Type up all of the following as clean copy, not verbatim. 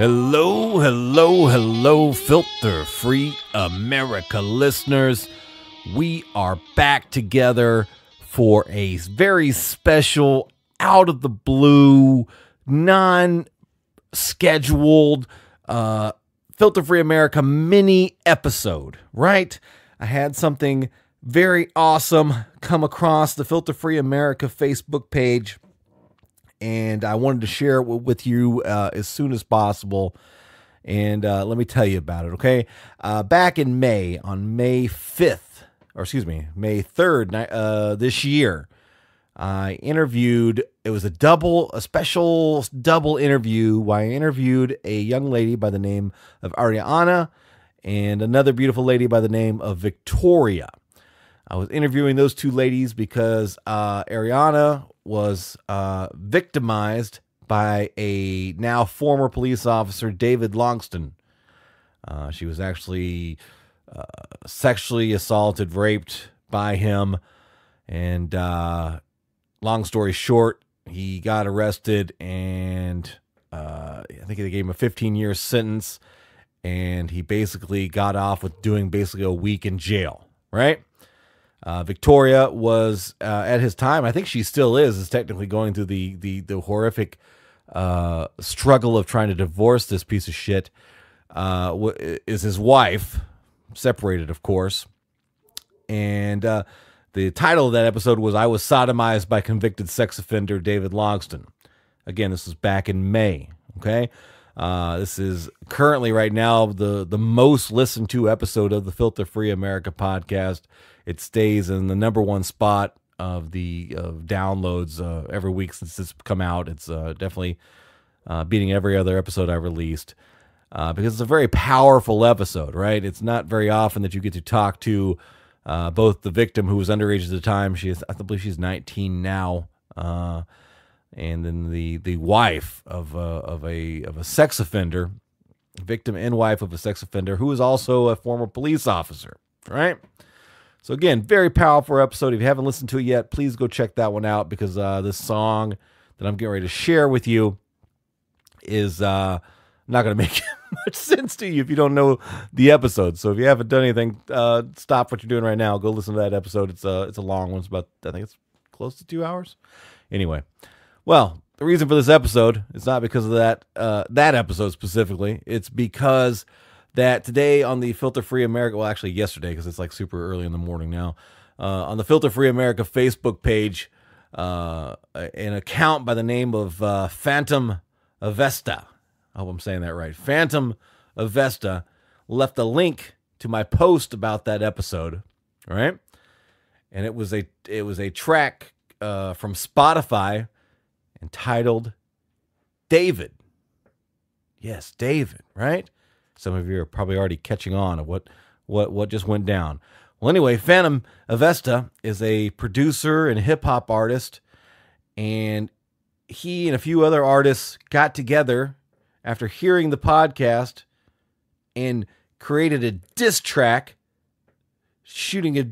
Hello, hello, hello, Filter Free Amerika listeners. We are back together for a very special, out of the blue, non-scheduled Filter Free Amerika mini episode, right? I had something very awesome come across the Filter Free Amerika Facebook page, and I wanted to share it with you as soon as possible. And let me tell you about it, okay? Back in May, on May 5th, or excuse me, May 3rd this year, I interviewed, it was a special double interview where I interviewed a young lady by the name of Ariana and another beautiful lady by the name of Victoria. I was interviewing those two ladies because Ariana was victimized by a now former police officer, David Longston. She was actually sexually assaulted, raped by him, and long story short, he got arrested, and I think they gave him a 15-year sentence, and he basically got off with doing basically a week in jail, right? Victoria was, at his time, I think she still is technically going through the horrific struggle of trying to divorce this piece of shit, is his wife, separated, of course. And the title of that episode was I Was Sodomized by Convicted Sex Offender David Longston. Again, this was back in May, okay? This is currently right now the most listened to episode of the Filter Free Amerika podcast. It stays in the #1 spot of downloads every week since it's come out. It's definitely beating every other episode I released because it's a very powerful episode, right? It's not very often that you get to talk to both the victim, who was underage at the time. I believe she's 19 now, and then the wife of a sex offender, victim and wife of a sex offender, who is also a former police officer, right? So again, very powerful episode. If you haven't listened to it yet, please go check that one out, because this song that I'm getting ready to share with you is not going to make much sense to you if you don't know the episode. So if you haven't done anything, stop what you're doing right now. Go listen to that episode. It's a long one. It's about, I think it's close to 2 hours. Anyway, well, the reason for this episode is not because of that episode specifically. It's because that today on the Filter Free Amerika, well, actually yesterday, because it's like super early in the morning now, on the Filter Free Amerika Facebook page, an account by the name of Phantom Avesta, I hope I'm saying that right, Phantom Avesta, left a link to my post about that episode, all right? And it was a track from Spotify entitled David. Yes, David, right? Some of you are probably already catching on of what just went down. Well, anyway, Phantom Avesta is a producer and hip-hop artist, and he and a few other artists got together after hearing the podcast and created a diss track, shooting a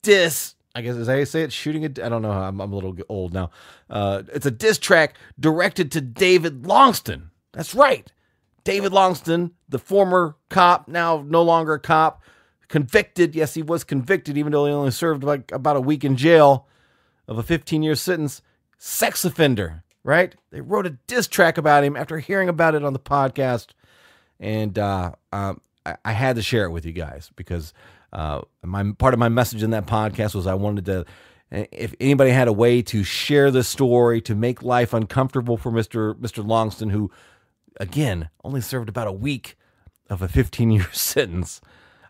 diss, I guess is how you say it, I don't know, I'm a little old now. It's a diss track directed to David Longston. That's right. David Longston, the former cop, now no longer a cop, convicted. Yes, he was convicted, even though he only served like about a week in jail of a 15-year sentence. Sex offender, right? They wrote a diss track about him after hearing about it on the podcast. And I had to share it with you guys because part of my message in that podcast was I wanted to, if anybody had a way to share this story, to make life uncomfortable for Mr. Longston, who, again, only served about a week of a 15-year sentence,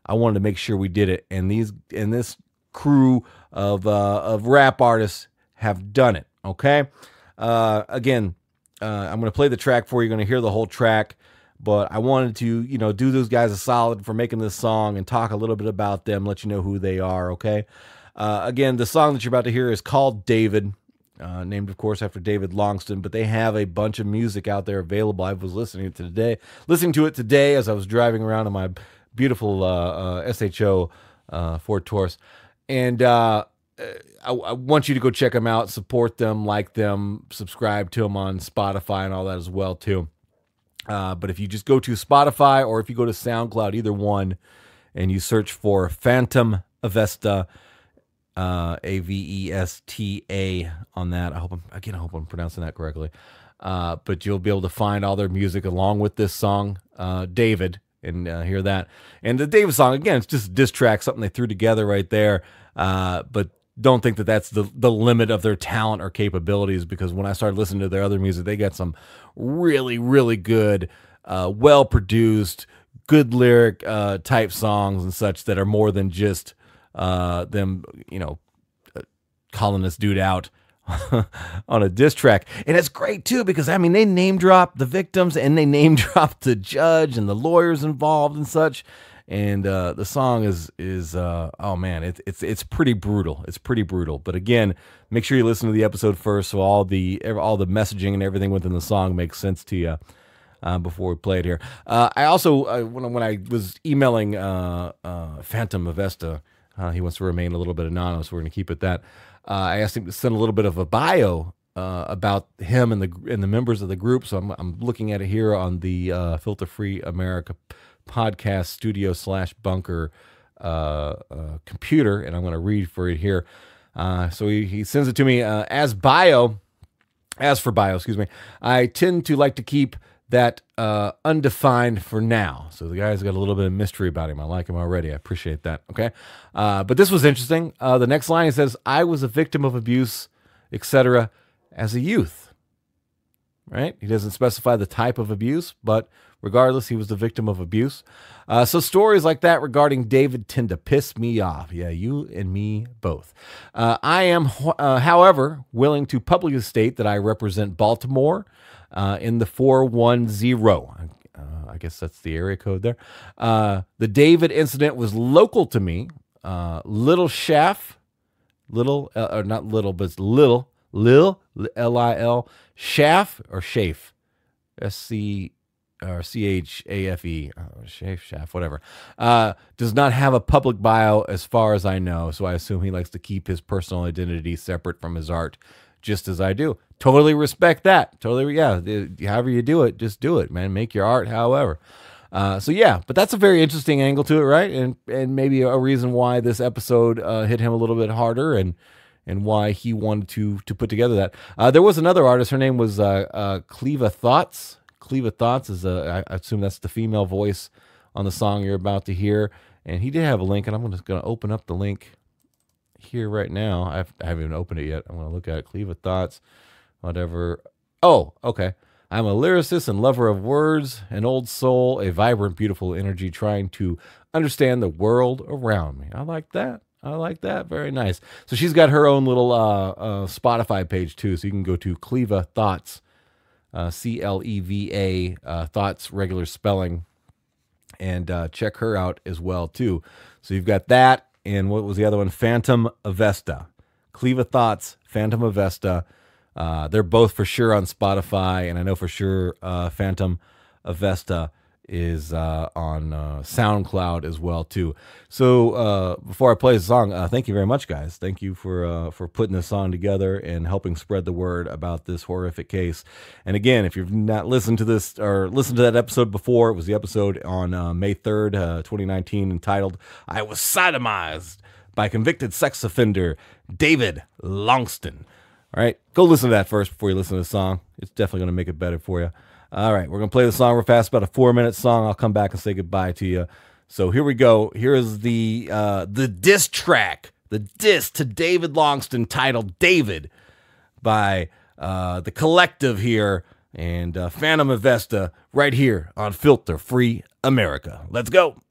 I wanted to make sure we did it. And this crew of rap artists have done it. Okay. Again, I'm going to play the track for you. You're going to hear the whole track, but I wanted to, do those guys a solid for making this song and talk a little bit about them, let you know who they are. Okay. Again, the song that you're about to hear is called David. Named, of course, after David Longston, but they have a bunch of music out there available. I was listening to it today as I was driving around in my beautiful SHO Ford Taurus, and I want you to go check them out, support them, like them, subscribe to them on Spotify and all that as well too. But if you just go to Spotify or if you go to SoundCloud, either one, and you search for Phantom Avesta, Avesta on that. I hope I'm pronouncing that correctly. But you'll be able to find all their music along with this song, David, and hear that. And the David song, again, it's just a diss track, something they threw together right there. But don't think that that's the limit of their talent or capabilities, because when I started listening to their other music, they got some really, really good, well-produced, good lyric type songs and such that are more than just them, calling this dude out on a diss track. And it's great too, because I mean, they name drop the victims and they name drop the judge and the lawyers involved and such. And the song is oh man, it's pretty brutal. It's pretty brutal. But again, make sure you listen to the episode first, so all the messaging and everything within the song makes sense to you before we play it here. I also when I was emailing Phantom Avesta, he wants to remain a little bit anonymous. We're going to keep it that. I asked him to send a little bit of a bio about him and the members of the group. So I'm looking at it here on the Filter Free Amerika podcast studio /bunker computer, and I'm going to read for it here. So he sends it to me as for bio, excuse me. I tend to like to keep that undefined for now. So the guy's got a little bit of mystery about him. I like him already. I appreciate that. Okay. But this was interesting. The next line, he says, I was a victim of abuse, etc. as a youth. Right? He doesn't specify the type of abuse, but regardless, he was the victim of abuse. So stories like that regarding David tend to piss me off. Yeah, you and me both. I am, however, willing to publicly state that I represent Baltimore in the 410. I guess that's the area code there. The David incident was local to me. Lil Chafe, Lil, L-I-L, Chafe or Chafe, S-C or C-H-A-F-E, Chafe, whatever, does not have a public bio as far as I know, so I assume he likes to keep his personal identity separate from his art, just as I do. Totally respect that. Totally, yeah, however you do it, just do it, man. Make your art however. So yeah, but that's a very interesting angle to it, right? And maybe a reason why this episode hit him a little bit harder, and why he wanted to put together that. There was another artist. Her name was Cleva Thoughts. Cleva Thoughts is I assume that's the female voice on the song you're about to hear. And he did have a link, and I'm just going to open up the link here right now. I haven't even opened it yet. I'm going to look at it. Cleva Thoughts, whatever. Oh, okay. I'm a lyricist and lover of words, an old soul, a vibrant, beautiful energy, trying to understand the world around me. I like that. I like that. Very nice. So she's got her own little Spotify page too. So you can go to Cleva Thoughts, C-L-E-V-A, Thoughts, regular spelling, and check her out as well too. So you've got that, and what was the other one? Phantom Avesta. Cleva Thoughts, Phantom Avesta. They're both for sure on Spotify, and I know for sure Phantom Avesta is on SoundCloud as well too. So before I play the song, thank you very much, guys. Thank you for putting this song together and helping spread the word about this horrific case. And again, if you've not listened to this or listened to that episode before, it was the episode on May 3rd, 2019, entitled "I Was Sodomized by Convicted Sex Offender David Longston." All right, go listen to that first before you listen to the song. It's definitely going to make it better for you. All right, we're going to play the song real fast, about a 4-minute song. I'll come back and say goodbye to you. So here we go. Here is the diss track, the diss to David Longston, titled David, by the collective here, and Phantom Avesta, right here on Filter Free Amerika. Let's go.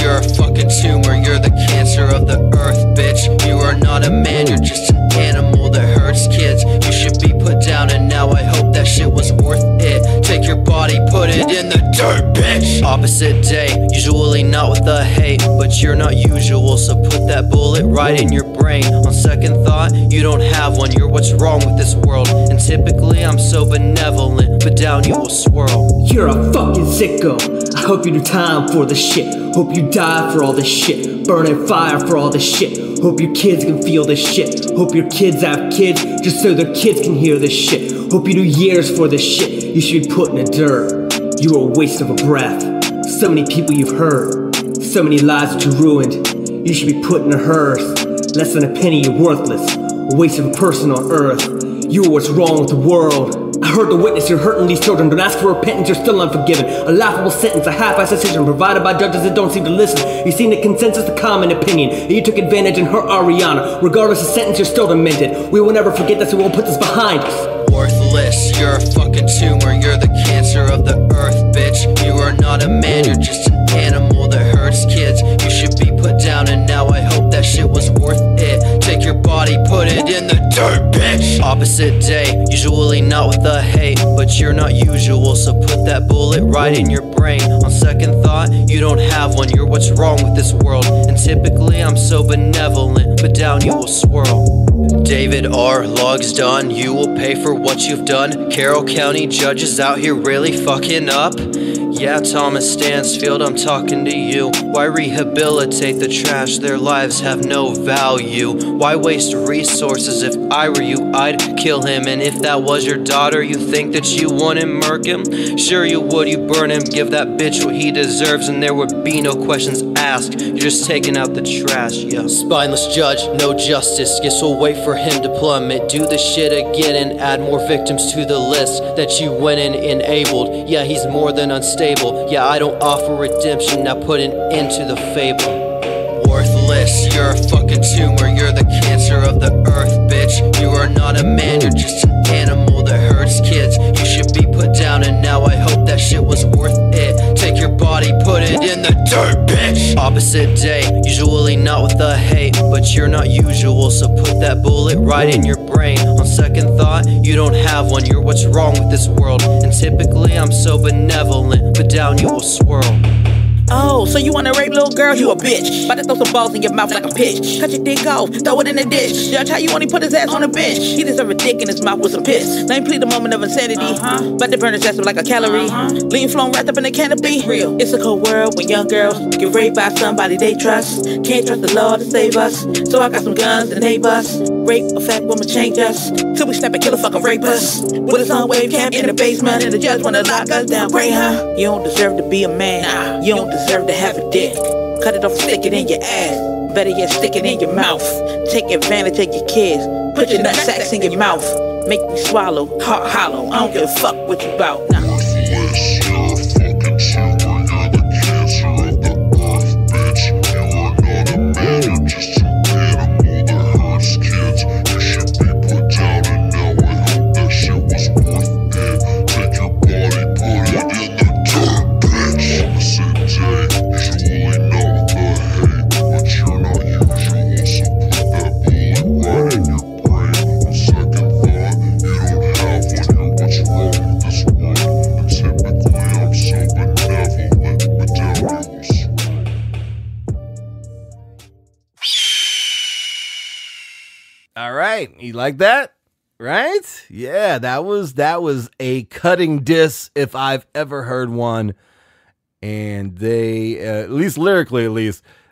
You're a fucking tumor, you're the cancer of the earth, bitch. You are not a man, you're just an animal that hurts kids. You should be put down, and now I hope that shit was worth it. Take your body, put it in the dirt, bitch. Opposite day, usually not with the hate, but you're not usual, so put that bullet right in your brain. On second thought, you don't have one, you're what's wrong with this world. And typically I'm so benevolent, but down you will swirl. You're a fucking sicko. I hope you do time for the shit. Hope you die for all this shit. burning fire for all this shit. Hope your kids can feel this shit. Hope your kids have kids just so their kids can hear this shit. Hope you do years for this shit. You should be put in the dirt. You are a waste of a breath. So many people you've hurt, so many lives that you ruined. You should be put in a hearse. Less than a penny, you're worthless. A waste of a person on earth. You are what's wrong with the world. I heard the witness, you're hurting these children. Don't ask for repentance, you're still unforgiven. A laughable sentence, a half-assed decision provided by judges that don't seem to listen. You've seen the consensus, the common opinion. You took advantage and hurt Ariana. Regardless of sentence, you're still demented. We will never forget this, we won't put this behind us. Worthless, you're a fucking tumor. You're the cancer of the earth, bitch. You are not a man, you're just an animal that hurts kids. You should be put down, and now I hope that shit was worth it. Take your body, put it in the dirt, bitch. Opposite day, usually not with the hate, but you're not usual, so put that bullet right in your brain. On second thought, you don't have one, you're what's wrong with this world. And typically I'm so benevolent, but down you will swirl. David R. Logs done, you will pay for what you've done. Carroll County judges out here really fucking up. Yeah, Thomas Stansfield, I'm talking to you. Why rehabilitate the trash? Their lives have no value. Why waste resources? If I were you, I'd kill him. And if that was your daughter, you think that you wouldn't murk him? Sure you would, you burn him. Give that bitch what he deserves, and there would be no questions asked. You're just taking out the trash, yeah. Spineless judge, no justice. Guess we'll wait for him to plummet. Do the shit again and add more victims to the list that you went and enabled. Yeah, he's more than unstable. Yeah, I don't offer redemption, now put an end to the fable. Worthless, you're a fucking tumor. You're the cancer of the earth, bitch. You are not a man, you're just an animal that hurts kids. You should be put down, and now I hope that shit was worth it. Take your body, put it in the dirt, bitch. Opposite day, usually not with the hate, but you're not usual, so put that bullet right in your brain. On second thought, you don't have one, you're what's wrong with this world. And typically I'm so benevolent, but down you will swirl. Oh, so you wanna rape little girl? You a bitch. About to throw some balls in your mouth like a pitch. Cut your dick off, throw it in the dish. Judge how you only put his ass on the bench. He deserve a dick in his mouth with some piss. Let me plead a moment of insanity. About to burn his ass up like a calorie. Lean flown wrapped up in a canopy. Real. It's a cold world when young girls get raped by somebody they trust. Can't trust the law to save us. So I got some guns and hate us. Rape a fat woman, change us. Till we snap and kill a fucking rapist. With his own wave camp in the basement, and the judge wanna lock us down. Pray, huh? You don't deserve to be a man. You don't deserve to have a dick. Cut it off, stick it in your ass. Better yet, stick it in your mouth. Take advantage of your kids. Put your nut sacks in your mouth. Make me swallow, heart hollow. I don't give a fuck what you bout. Nah. Worthless, you're a fucking tumor. You're the cancer of the earth, bitch. You are not a man, you're just an animal that hurts kids. You should be put down, and now I hope that shit was worth it. Take your body, put it in the dirt, bitch. Opposite day, usually not with the hate, but you're not usual, so put that bullet right in your brain. On second thought, you don't have one, you're what's wrong with this world. And typically I'm so benevolent, but down you will swirl. All right, you like that? Right? Yeah, that was a cutting diss if I've ever heard one. And they, at least lyrically,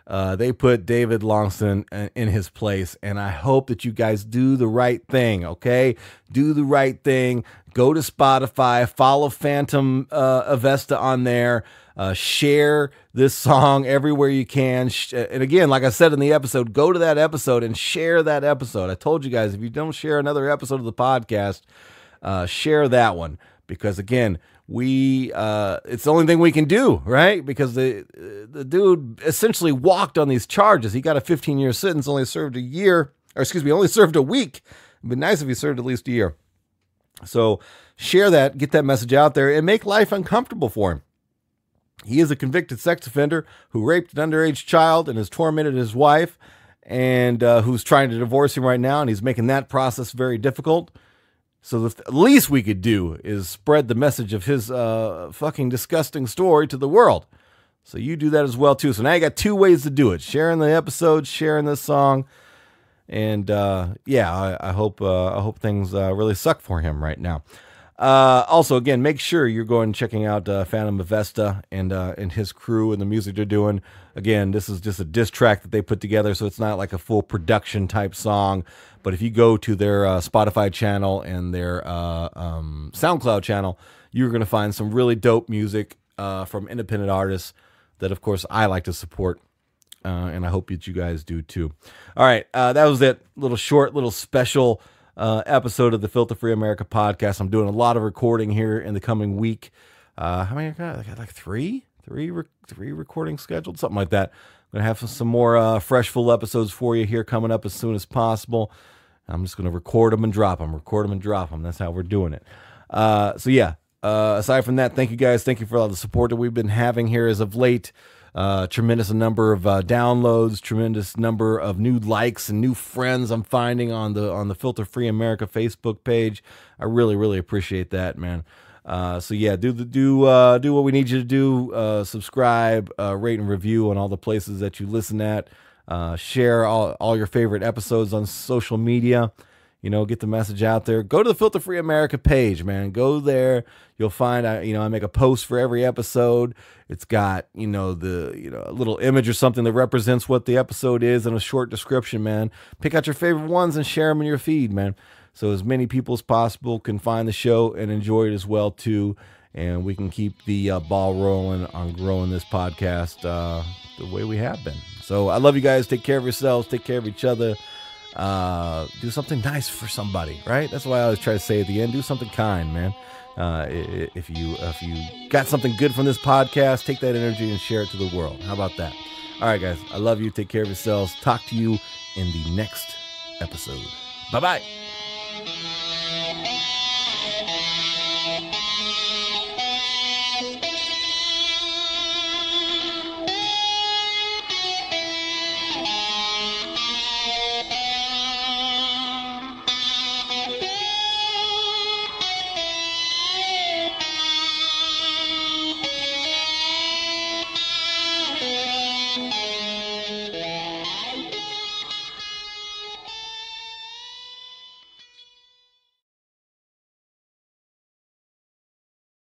they put David Longston in his place. And I hope that you guys do the right thing, okay? Do the right thing. Go to Spotify, follow Phantom Avesta on there. Share this song everywhere you can. And again, like I said in the episode, go to that episode and share that episode. I told you guys, if you don't share another episode of the podcast, share that one. Because again, it's the only thing we can do, right? Because the dude essentially walked on these charges. He got a 15-year sentence, only served a year, or excuse me, only served a week. It'd be nice if he served at least a year. So share that, get that message out there, and make life uncomfortable for him. He is a convicted sex offender who raped an underage child and has tormented his wife, and who's trying to divorce him right now, and he's making that process very difficult. So the least we could do is spread the message of his fucking disgusting story to the world. So you do that as well, too. So now you got two ways to do it. Sharing the episode, sharing this song. And yeah, I hope things really suck for him right now. Also, again, make sure you're going and checking out Phantom Avesta and his crew and the music they're doing. Again, this is just a diss track that they put together, so it's not like a full production type song. But if you go to their Spotify channel and their SoundCloud channel, you're going to find some really dope music from independent artists that, of course, I like to support. And I hope that you guys do too. All right, that was that little special episode of the Filter Free Amerika podcast. I'm doing a lot of recording here in the coming week. How many I got? I got like three recordings scheduled, something like that. I'm gonna have some more fresh, full episodes for you here coming up as soon as possible. I'm just gonna record them and drop them. That's how we're doing it. So yeah. Aside from that, thank you guys. Thank you for all the support that we've been having here as of late. Tremendous number of downloads, tremendous number of new likes and new friends I'm finding on the Filter Free Amerika Facebook page. I really, really appreciate that, man. So yeah, do what we need you to do. Subscribe, rate and review on all the places that you listen at. Share all your favorite episodes on social media. You know, get the message out there. Go to the Filter Free Amerika page, man. Go there. You'll find, I make a post for every episode. It's got, a little image or something that represents what the episode is and a short description, man. Pick out your favorite ones and share them in your feed, man. So as many people as possible can find the show and enjoy it as well, too. And we can keep the ball rolling on growing this podcast the way we have been. So I love you guys. Take care of yourselves. Take care of each other. Do something nice for somebody, right? That's why I always try to say at the end, do something kind, man. If you got something good from this podcast, take that energy and share it to the world. How about that? All right, guys, I love you. Take care of yourselves. Talk to you in the next episode. Bye-bye.